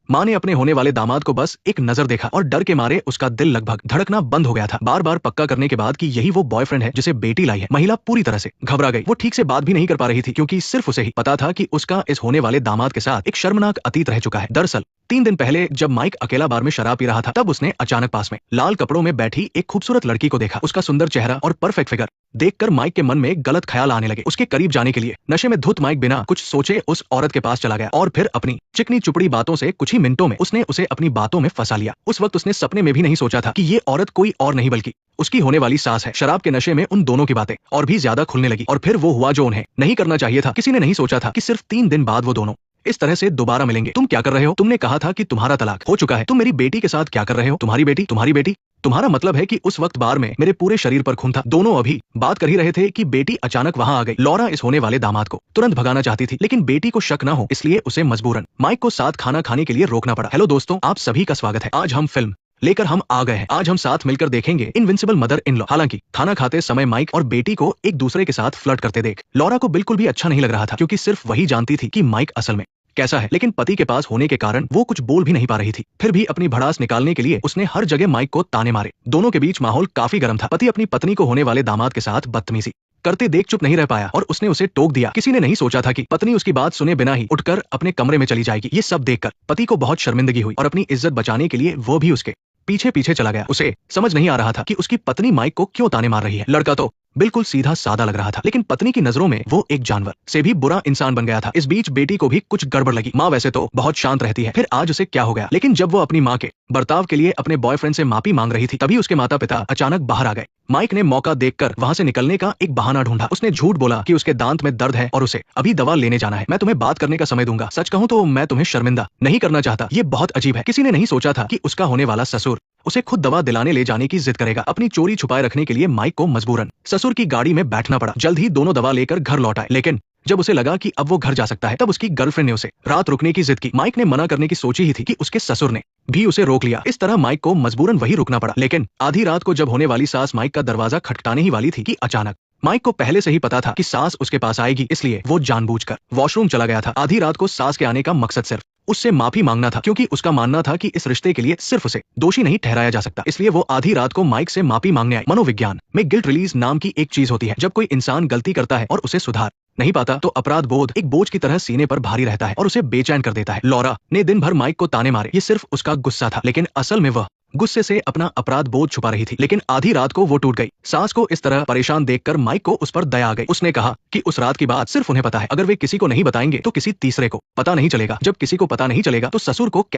माँ ने अपने होने वाले दामाद को बस एक नजर देखा और डर के मारे उसका दिल लगभग धड़कना बंद हो गया था। बार बार पक्का करने के बाद कि यही वो बॉयफ्रेंड है जिसे बेटी लाई है, महिला पूरी तरह से घबरा गई। वो ठीक से बात भी नहीं कर पा रही थी क्योंकि सिर्फ उसे ही पता था कि उसका इस होने वाले दामाद के साथ एक शर्मनाक अतीत रह चुका है। दरअसल 3 दिन पहले जब माइक अकेला बार में शराब पी रहा था, तब उसने अचानक पास में लाल कपड़ों में बैठी एक खूबसूरत लड़की को देखा। उसका सुंदर चेहरा और परफेक्ट फिगर देखकर माइक के मन में गलत ख्याल आने लगे। उसके करीब जाने के लिए नशे में धुत माइक बिना कुछ सोचे उस औरत के पास चला गया और फिर अपनी चिकनी चुपड़ी बातों से कुछ ही मिनटों में उसने उसे अपनी बातों में फंसा लिया। उस वक्त उसने सपने में भी नहीं सोचा था कि ये औरत कोई और नहीं बल्कि उसकी होने वाली सास है। शराब के नशे में उन दोनों की बातें और भी ज्यादा खुलने लगी और फिर वो हुआ जो उन्हें नहीं करना चाहिए था। किसी ने नहीं सोचा था कि सिर्फ 3 दिन बाद वो दोनों इस तरह से दोबारा मिलेंगे। तुम क्या कर रहे हो? तुमने कहा था कि तुम्हारा तलाक हो चुका है। तुम मेरी बेटी के साथ क्या कर रहे हो? तुम्हारी बेटी? तुम्हारी बेटी? तुम्हारा मतलब है कि उस वक्त बार में मेरे पूरे शरीर पर खून था। दोनों अभी बात कर ही रहे थे कि बेटी अचानक वहां आ गई। लॉरा इस होने वाले दामाद को तुरंत भगाना चाहती थी, लेकिन बेटी को शक न हो इसलिए उसे मजबूरन माइक को साथ खाना खाने के लिए रोकना पड़ा। हेलो दोस्तों, आप सभी का स्वागत है। आज हम फिल्म लेकर हम आ गए हैं। आज हम साथ मिलकर देखेंगे इनविंसिबल मदर इन लॉ। हालांकि खाना खाते समय माइक और बेटी को एक दूसरे के साथ फ्लर्ट करते देख लॉरा को बिल्कुल भी अच्छा नहीं लग रहा था, क्योंकि सिर्फ वही जानती थी कि माइक असल में कैसा है। लेकिन पति के पास होने के कारण वो कुछ बोल भी नहीं पा रही थी। फिर भी अपनी भड़ास निकालने के लिए उसने हर जगह माइक को ताने मारे। दोनों के बीच माहौल काफी गर्म था। पति अपनी पत्नी को होने वाले दामाद के साथ बदतमीजी करते देख चुप नहीं रह पाया और उसने उसे टोक दिया। किसी ने नहीं सोचा था कि पत्नी उसकी बात सुने बिना ही उठकर अपने कमरे में चली जाएगी। ये सब देखकर पति को बहुत शर्मिंदगी हुई और अपनी इज्जत बचाने के लिए वो भी उसके पीछे पीछे चला गया। उसे समझ नहीं आ रहा था कि उसकी पत्नी माइक को क्यों ताने मार रही है। लड़का तो बिल्कुल सीधा सादा लग रहा था, लेकिन पत्नी की नजरों में वो एक जानवर से भी बुरा इंसान बन गया था। इस बीच बेटी को भी कुछ गड़बड़ लगी। माँ वैसे तो बहुत शांत रहती है, फिर आज उसे क्या हो गया? लेकिन जब वो अपनी माँ के बर्ताव के लिए अपने बॉयफ्रेंड से माफी मांग रही थी, तभी उसके माता पिता अचानक बाहर आ गए। माइक ने मौका देखकर वहां से निकलने का एक बहाना ढूंढा। उसने झूठ बोला कि उसके दांत में दर्द है और उसे अभी दवा लेने जाना है। मैं तुम्हें बात करने का समय दूंगा। सच कहूं तो मैं तुम्हें शर्मिंदा नहीं करना चाहता। ये बहुत अजीब है। किसी ने नहीं सोचा था कि उसका होने वाला ससुर उसे खुद दवा दिलाने ले जाने की जिद करेगा। अपनी चोरी छुपाए रखने के लिए माइक को मजबूरन ससुर की गाड़ी में बैठना पड़ा। जल्द ही दोनों दवा लेकर घर लौट आए, लेकिन जब उसे लगा कि अब वो घर जा सकता है, तब उसकी गर्लफ्रेंड ने उसे रात रुकने की जिद की। माइक ने मना करने की सोची ही थी कि उसके ससुर ने भी उसे रोक लिया। इस तरह माइक को मजबूरन वही रुकना पड़ा। लेकिन आधी रात को जब होने वाली सास माइक का दरवाजा खटखटाने ही वाली थी कि अचानक माइक को पहले से ही पता था कि सास उसके पास आएगी, इसलिए वो जानबूझकर वॉशरूम चला गया था। आधी रात को सास के आने का मकसद सिर्फ उससे माफी मांगना था, क्योंकि उसका मानना था कि इस रिश्ते के लिए सिर्फ उसे दोषी नहीं ठहराया जा सकता। इसलिए वो आधी रात को माइक से माफी मांगने आई। मनोविज्ञान में गिल्ट रिलीज नाम की एक चीज होती है। जब कोई इंसान गलती करता है और उसे सुधार नहीं पाता, तो अपराध बोध एक बोझ की तरह सीने पर भारी रहता है और उसे बेचैन कर देता है। लॉरा ने दिन भर माइक को ताने मारे। ये सिर्फ उसका गुस्सा था, लेकिन असल में वह गुस्से से अपना अपराध बोझ छुपा रही थी। लेकिन आधी रात को वो टूट गई। सास को इस तरह परेशान देखकर माइक को उस पर दया आ गई। उसने कहा कि उस रात की बात सिर्फ उन्हें पता है। अगर वे किसी को नहीं बताएंगे तो किसी तीसरे को पता नहीं चलेगा। जब किसी को पता नहीं चलेगा तो ससुर को